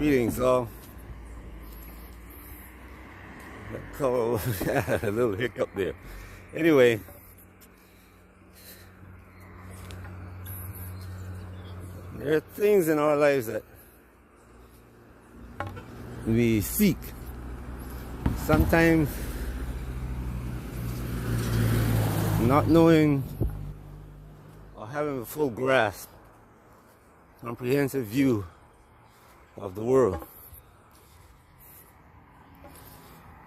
Greetings, all. A little hiccup there. Anyway, there are things in our lives that we seek. Sometimes not knowing or having a full grasp, comprehensive view of the world.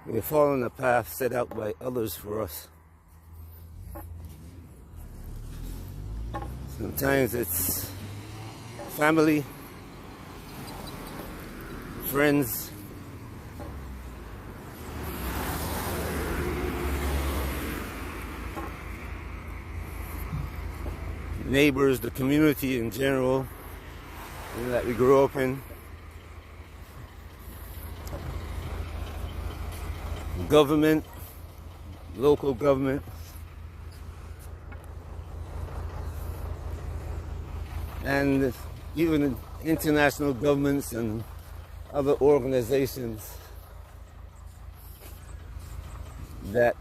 We fall on the path set out by others for us. Sometimes it's family, friends, neighbors, the community in general that we grew up in. Government, local government, and even international governments and other organizations that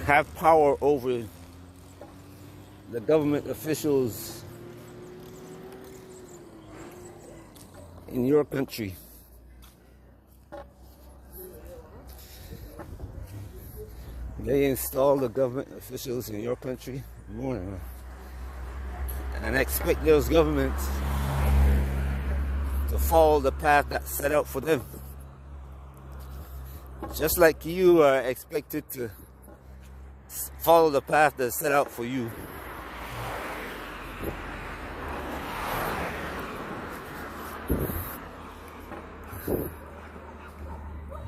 have power over the government officials in your country. They install the government officials in your country and expect those governments to follow the path that's set out for them. Just like you are expected to follow the path that's set out for you.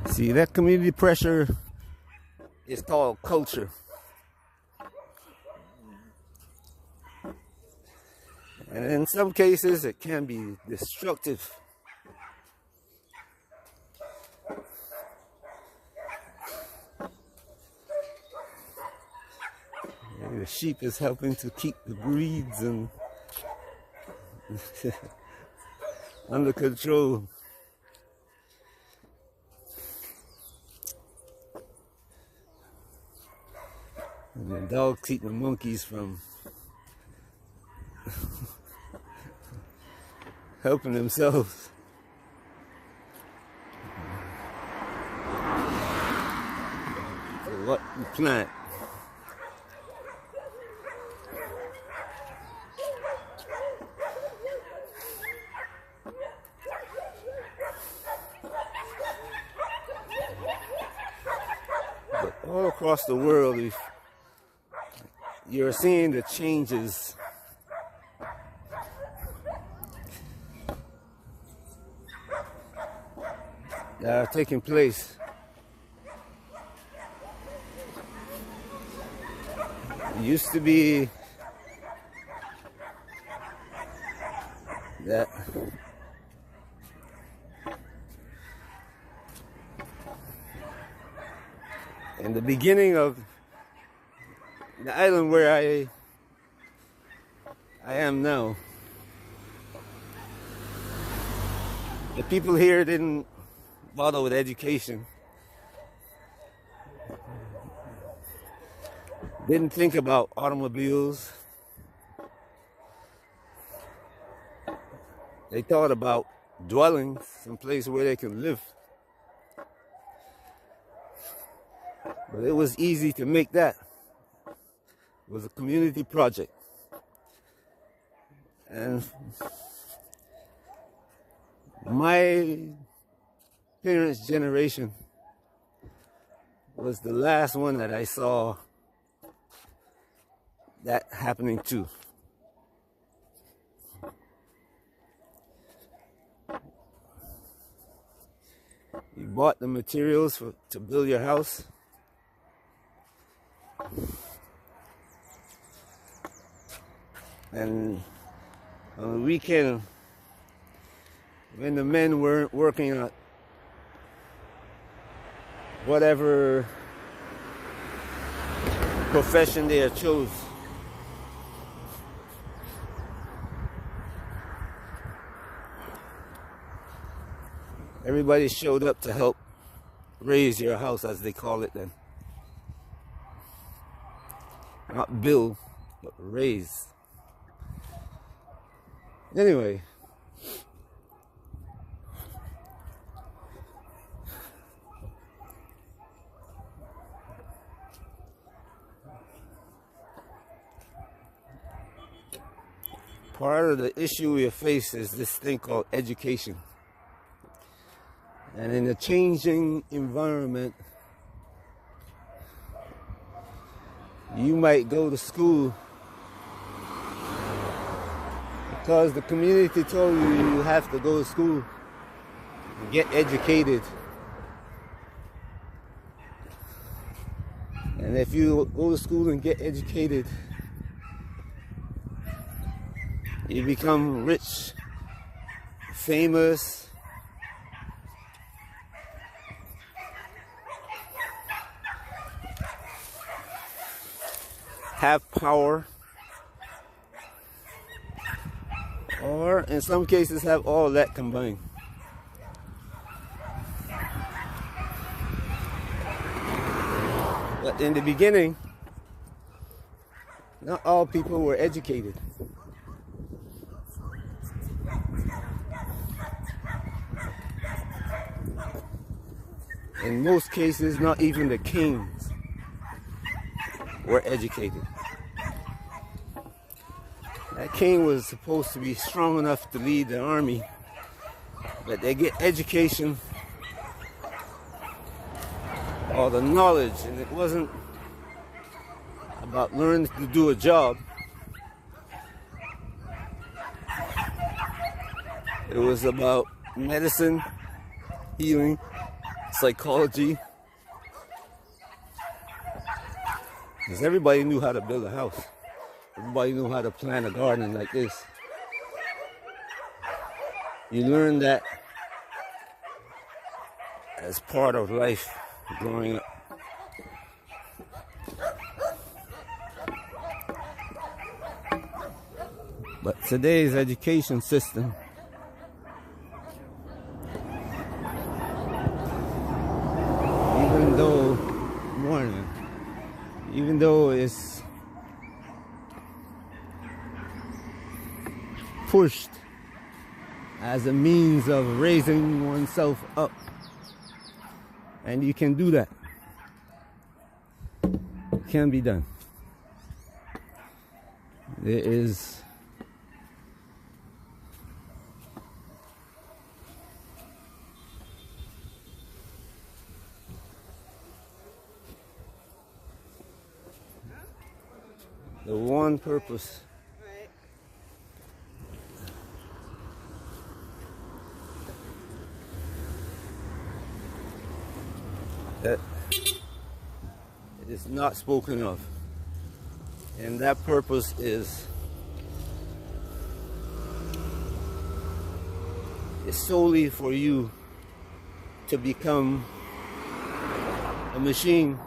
See, that community pressure is called culture. And in some cases, it can be destructive. And the sheep is helping to keep the breeds and under control. And the dogs keep the monkeys from helping themselves. So what we plant. But all across the world, you're seeing the changes that are taking place. It used to be that in the beginning of the island where I am now, the people here didn't bother with education, didn't think about automobiles. They thought about dwellings, some place where they can live. But it was easy to make that. It was a community project. And my parents' generation was the last one that I saw that happening to. You bought the materials to build your house. And on the weekend, when the men weren't working at whatever profession they have chose. Everybody showed up to help raise your house, as they call it then. Not build, but raise. Anyway. Part of the issue we face is this thing called education. And in a changing environment, you might go to school because the community told you you have to go to school and get educated. And if you go to school and get educated, you become rich, famous, have power, or in some cases have all that combined. But in the beginning, not all people were educated. In most cases, not even the kings were educated. That king was supposed to be strong enough to lead the army, but they get education or the knowledge, and it wasn't about learning to do a job. It was about medicine, healing, psychology. Because everybody knew how to build a house. Everybody knew how to plant a garden like this. You learn that as part of life growing up. But today's education system even though it's pushed as a means of raising oneself up, and you can do that. It can be done. There is the one purpose that it is not spoken of, and that purpose is solely for you to become a machine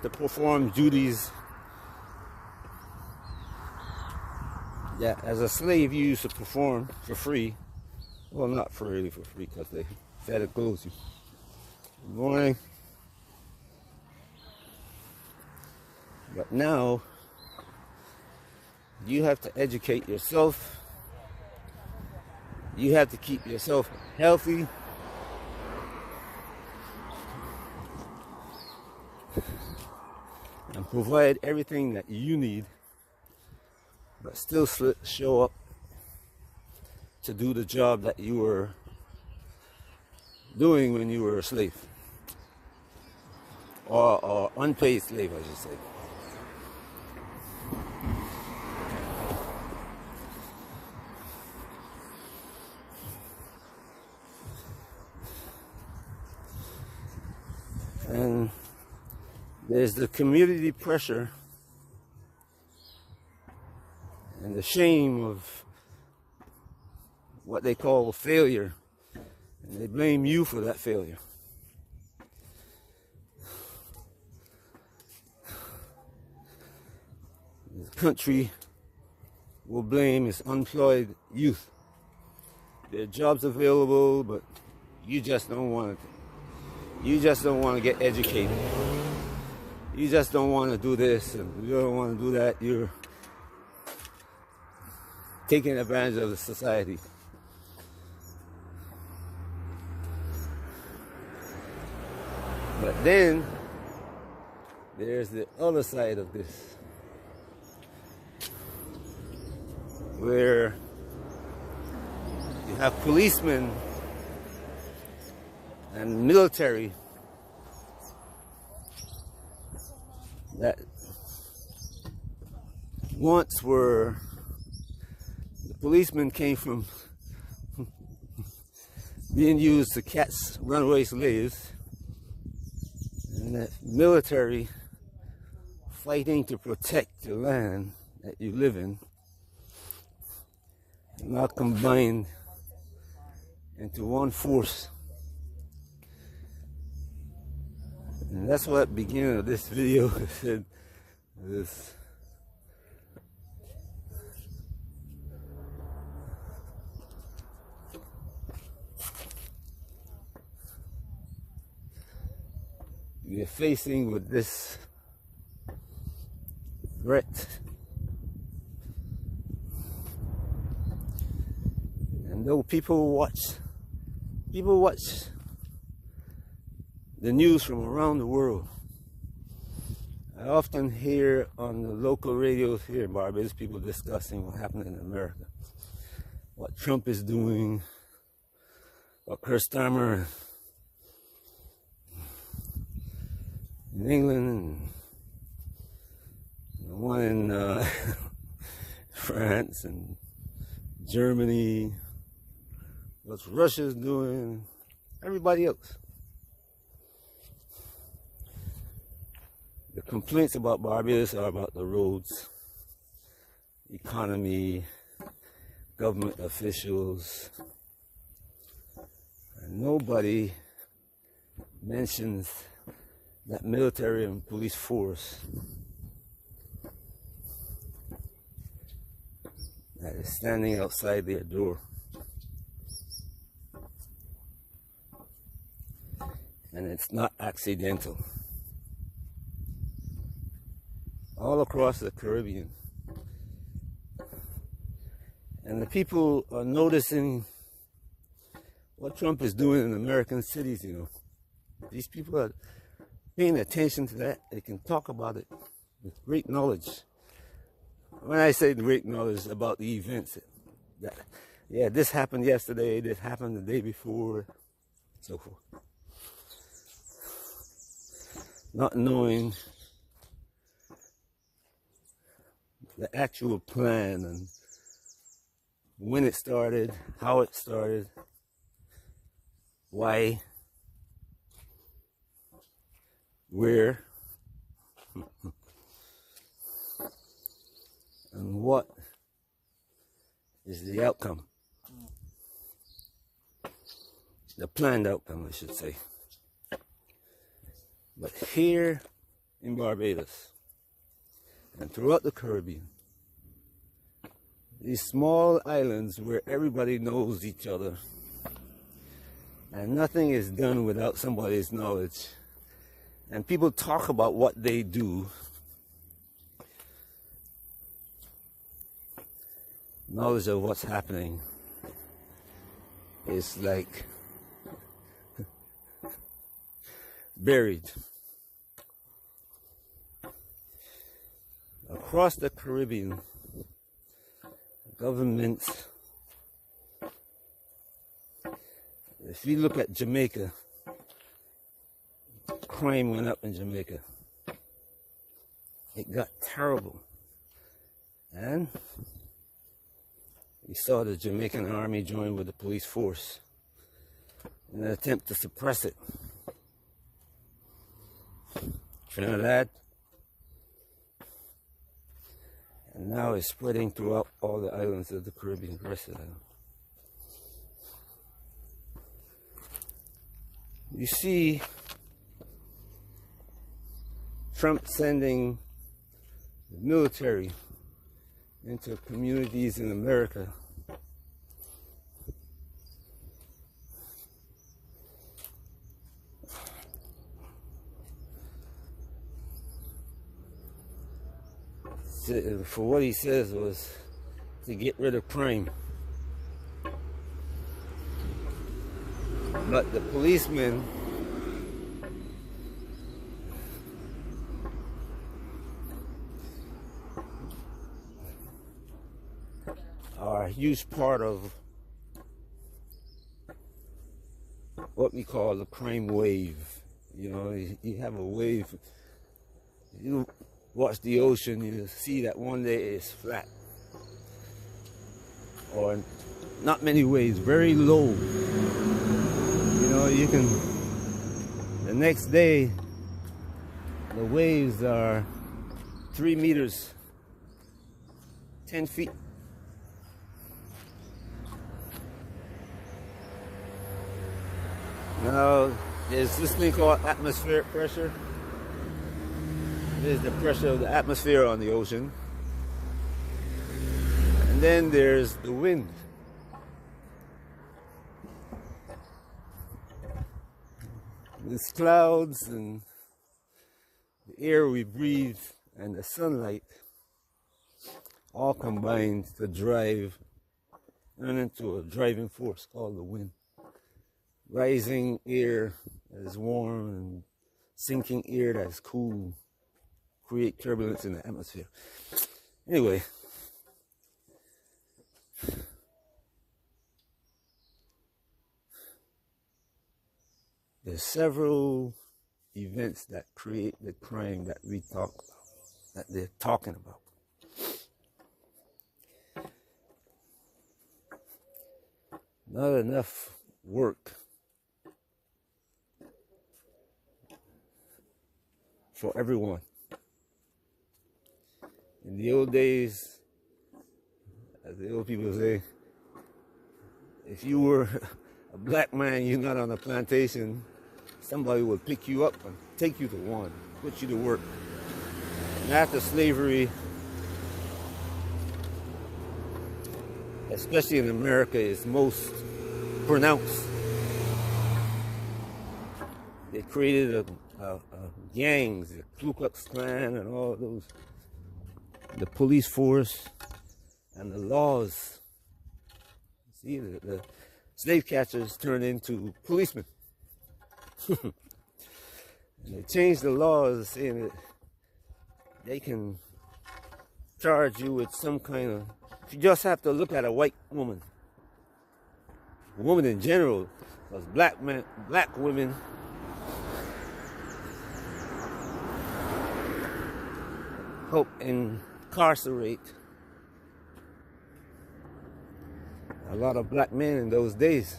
to perform duties that as a slave you used to perform for free. Well, not really for free, because they fed and clothed you. Good morning. But now you have to educate yourself. You have to keep yourself healthy. And provide everything that you need, but still show up to do the job that you were doing when you were a slave, or unpaid slave, I should say. And there's the community pressure and the shame of what they call failure, and they blame you for that failure. country will blame is unemployed youth. There are jobs available, but you just don't want it. You just don't want to get educated. You just don't want to do this and you don't want to do that. You're taking advantage of the society. But then there's the other side of this, where you have policemen and military that once were, the policemen came from being used to catch runaway slaves, and the military fighting to protect the land that you live in, now combined into one force. And that's what at the beginning of this video I said, this we are facing with this threat. And though people watch the news from around the world, I often hear on the local radios here in Barbados people discussing what happened in America, what Trump is doing, what Keir Starmer in England, and the one in France and Germany, what Russia's doing, everybody else. The complaints about Barbados are about the roads, economy, government officials, and nobody mentions that military and police force that is standing outside their door. And it's not accidental. All across the Caribbean. And the people are noticing what Trump is doing in American cities, you know. These people are paying attention to that. They can talk about it with great knowledge. When I say great knowledge about the events, that, yeah, this happened yesterday, this happened the day before, so forth. Not knowing the actual plan and when it started, how it started, why, where, and what is the outcome. The planned outcome, I should say. But here in Barbados and throughout the Caribbean, these small islands where everybody knows each other and nothing is done without somebody's knowledge, and people talk about what they do, knowledge of what's happening is like buried. Across the Caribbean, governments, if you look at Jamaica, crime went up in Jamaica. It got terrible. And we saw the Jamaican army join with the police force in an attempt to suppress it. Trinidad, and now it's spreading throughout all the islands of the Caribbean, the rest of them. You see Trump sending the military into communities in America. For what he says was to get rid of crime. But the policemen are a huge part of what we call the crime wave. You know, you have a wave. You watch the ocean, you see that one day it's flat. Or not many waves, very low. You know, you can, the next day, the waves are 3 meters, 10 feet. Now, there's this thing called atmospheric pressure. There's the pressure of the atmosphere on the ocean. And then there's the wind. There's clouds and the air we breathe and the sunlight all combined to drive and into a driving force called the wind. Rising air that is warm and sinking air that is cool create turbulence in the atmosphere. Anyway, there's several events that create the crime that we talk about, that they're talking about. Not enough work for everyone. In the old days, as the old people say, if you were a black man, you're not on a plantation, somebody would pick you up and take you to one, put you to work. And after slavery, especially in America, is most pronounced. They created gangs, the Ku Klux Klan and all those, the police force and the laws. See, the slave catchers turned into policemen. And they changed the laws saying that they can charge you with some kind of, you just have to look at a white woman. A woman in general, because black women help incarcerate a lot of black men in those days.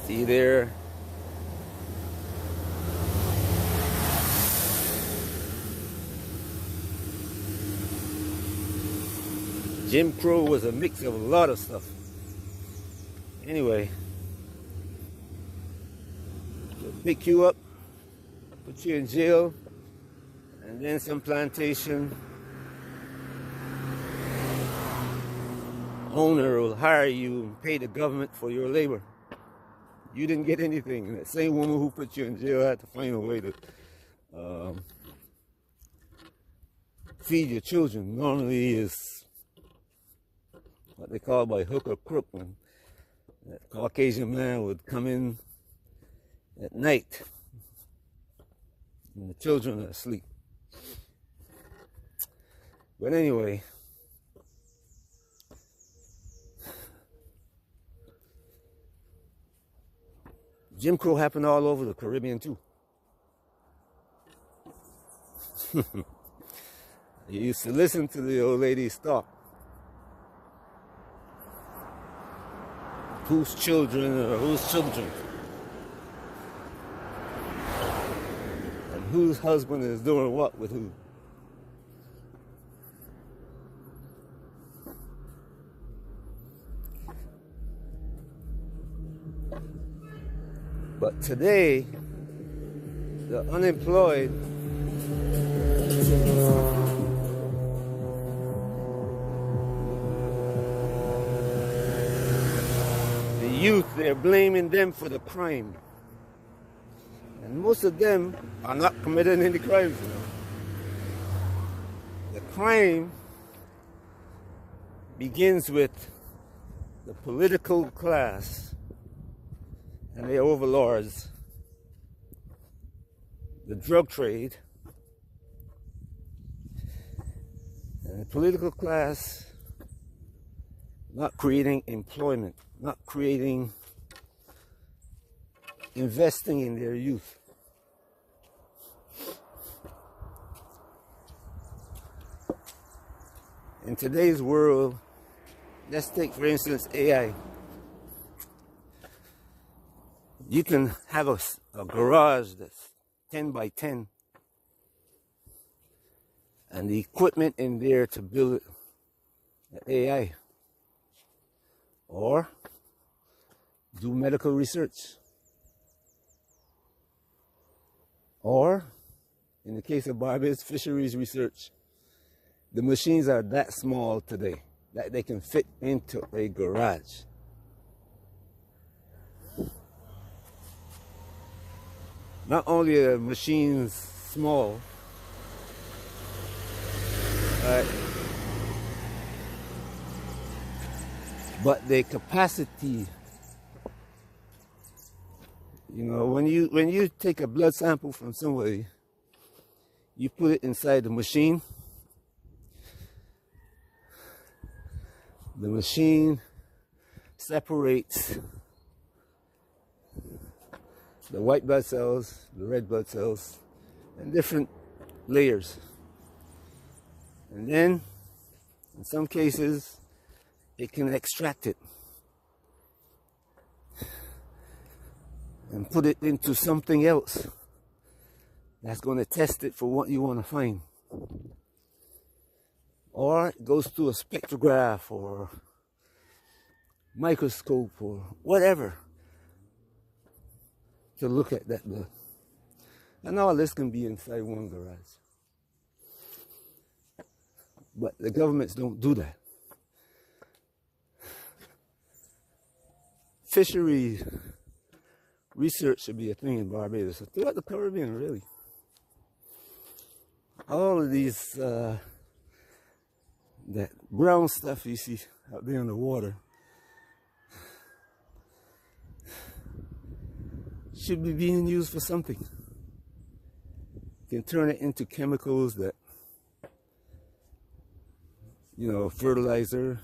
See there, Jim Crow was a mix of a lot of stuff. Anyway, they'll pick you up, put you in jail, and then some plantation owner will hire you and pay the government for your labor. You didn't get anything. And that same woman who put you in jail had to find a way to feed your children. Normally is what they call by hook or crook, when that Caucasian man would come in at night and the children are asleep. But anyway, Jim Crow happened all over the Caribbean too. You used to listen to the old ladies talk. Whose children or whose children? And whose husband is doing what with who? But today, the unemployed The youth, they're blaming them for the crime. And most of them are not committing any crimes. The crime begins with the political class and their overlords, the drug trade, and the political class not creating employment, not investing in their youth. In today's world, let's take, for instance, AI. You can have a garage that's 10 by 10 and the equipment in there to build AI or do medical research, or in the case of Barbados, fisheries research. The machines are that small today that they can fit into a garage. Not only are machines small, but their capacity. You know, when you take a blood sample from somebody, you put it inside the machine. The machine separates the white blood cells, the red blood cells, and different layers. And then, in some cases, it can extract it and put it into something else that's going to test it for what you want to find. Or it goes to a spectrograph or microscope or whatever to look at that blood. And all this can be inside one garage. But the governments don't do that. Fisheries research should be a thing in Barbados, throughout the Caribbean, really. All of these that brown stuff you see out there in the water should be being used for something. You can turn it into chemicals that, you know, fertilizer,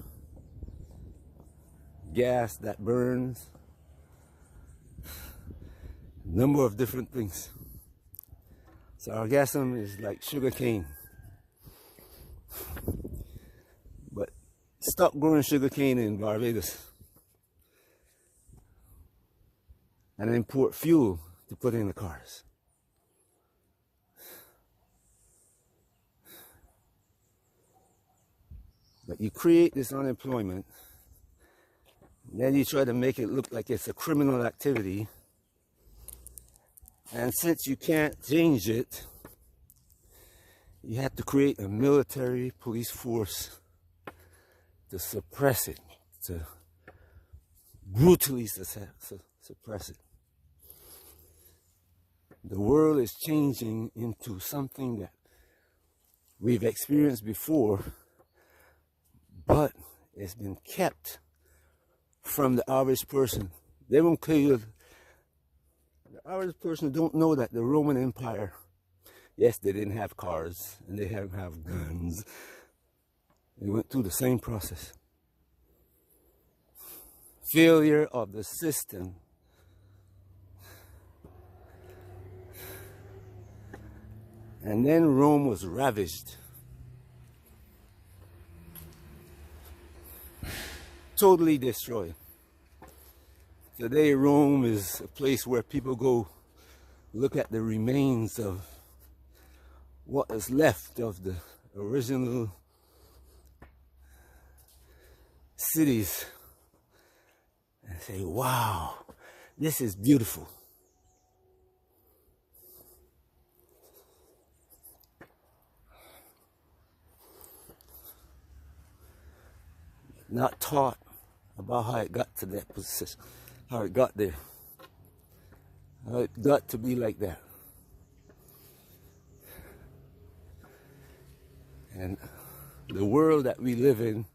gas that burns, a number of different things. Sargassum is like sugar cane. But stop growing sugar cane in Barbados and import fuel to put in the cars. But you create this unemployment, then you try to make it look like it's a criminal activity. And since you can't change it, you have to create a military police force to suppress it, to brutally suppress it. The world is changing into something that we've experienced before, but it's been kept from the average person. They won't tell you. The average person don't know that the Roman Empire, yes, they didn't have cars and they didn't have guns. They went through the same process. Failure of the system. And then Rome was ravaged. Totally destroyed. Today Rome is a place where people go look at the remains of what is left of the original cities and say, wow, this is beautiful. not taught about how it got to that position, how it got there, how it got to be like that. And the world that we live in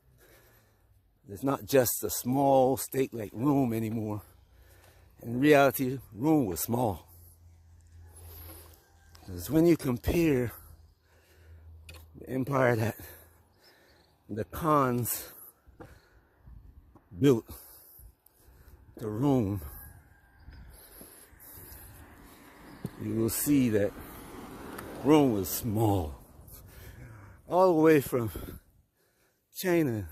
is not just a small state like Rome anymore. In reality, Rome was small. Because when you compare the empire that the Khans built to Rome, you will see that Rome was small. All the way from China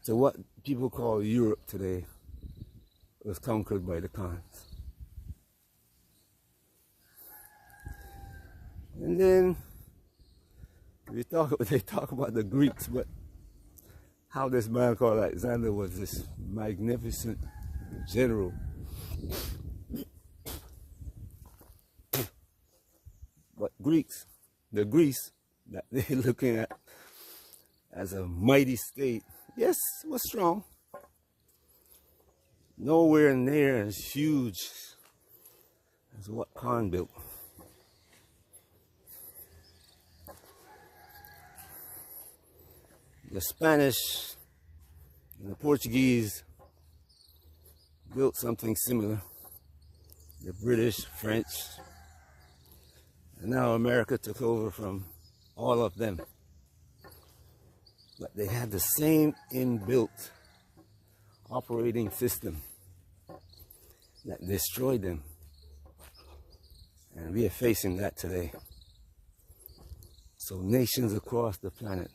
to what people call Europe today was conquered by the Khans. And then they talk about the Greeks, but how this man called Alexander was this magnificent general. But the Greece that they're looking at as a mighty state, yes, it was strong. Nowhere near as huge as what Khan built. The Spanish and the Portuguese built something similar. The British, French, and now America took over from all of them. But they had the same inbuilt operating system that destroyed them. And we are facing that today. So nations across the planet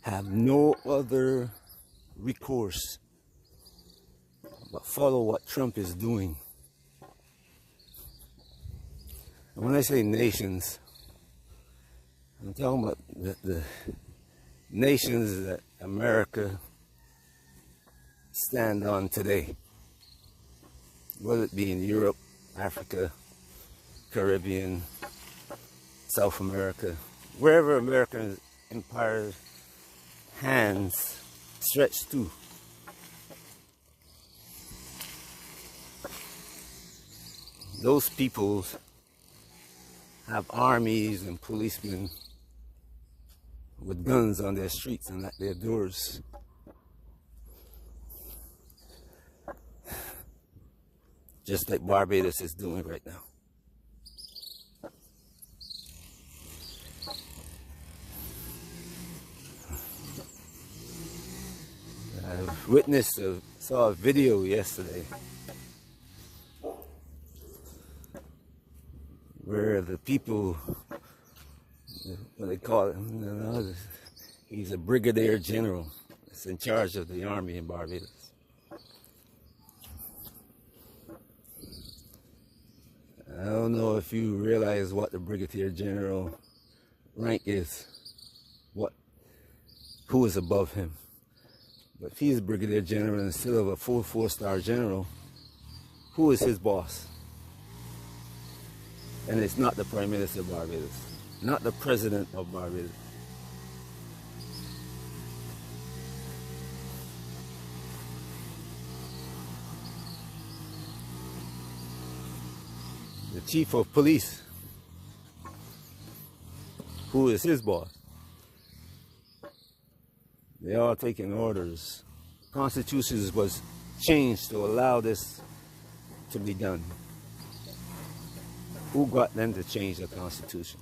have no other recourse but follow what Trump is doing. And when I say nations, I'm talking about the nations that America stand on today, whether it be in Europe, Africa, Caribbean, South America, wherever American empire's hands stretch to. Those peoples have armies and policemen with guns on their streets and at their doors. Just like Barbados is doing right now. I saw a video yesterday where the people, what they call it, he's a brigadier general that's in charge of the army in Barbados. I don't know if you realize what the brigadier general rank is, who is above him. But if he's a brigadier general instead of a full four-star general, who is his boss? And it's not the Prime Minister of Barbados, not the President of Barbados. The Chief of Police, who is his boss? They are taking orders. Constitution was changed to allow this to be done. Who got them to change the Constitution?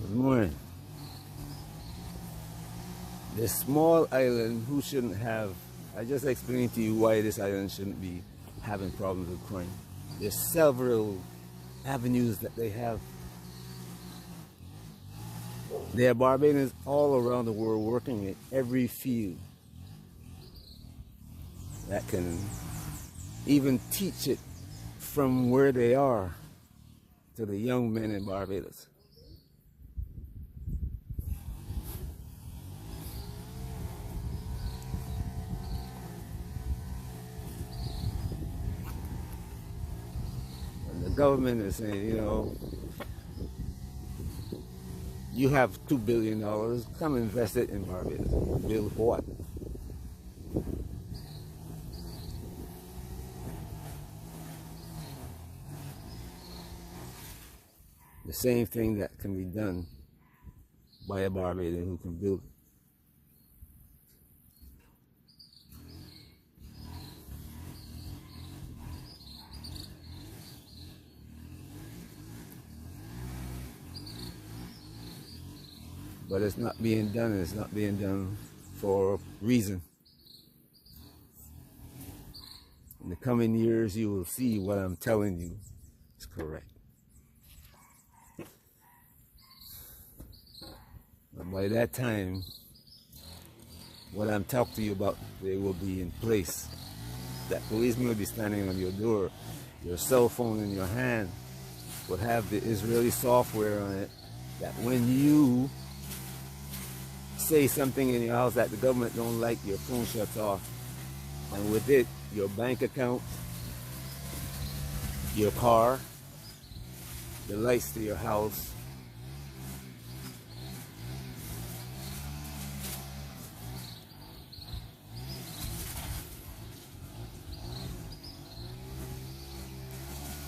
Good morning. This small island, who shouldn't have, I just explained to you why this island shouldn't be having problems with crime. There's several avenues that they have. There are Barbadians all around the world working in every field that can even teach it from where they are to the young men in Barbados. government is saying, you know, you have $2 billion, come invest it in Barbados. Build what? The same thing that can be done by a Barbadian who can build it. But it's not being done, and it's not being done for a reason. In the coming years, you will see what I'm telling you is correct. And by that time, what I'm talking to you about, they will be in place. That policeman will be standing on your door. Your cell phone in your hand will have the Israeli software on it, that when you say something in your house that the government don't like, your phone shuts off. And with it, your bank account, your car, the lights to your house,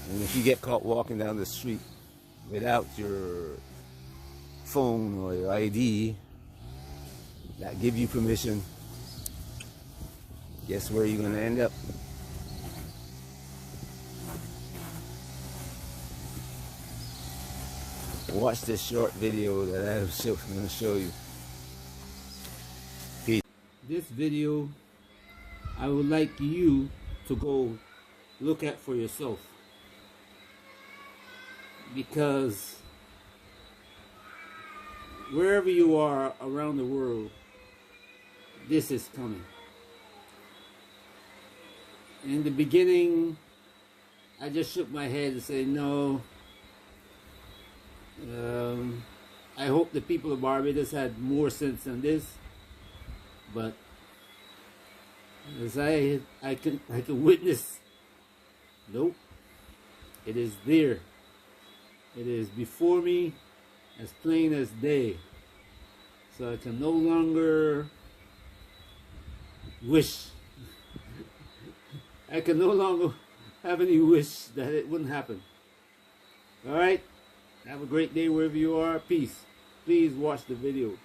and if you get caught walking down the street without your phone or your ID that give you permission, guess where you're going to end up? Watch this short video that I'm going to show you. Peace. This video, I would like you to go look at for yourself, because wherever you are around the world, this is coming. In the beginning, I just shook my head and said, no. I hope the people of Barbados had more sense than this. But as I can witness, nope. It is there. It is before me, as plain as day. So I can no longer wish. I can no longer have any wish that it wouldn't happen. Alright? Have a great day wherever you are. Peace. Please watch the video.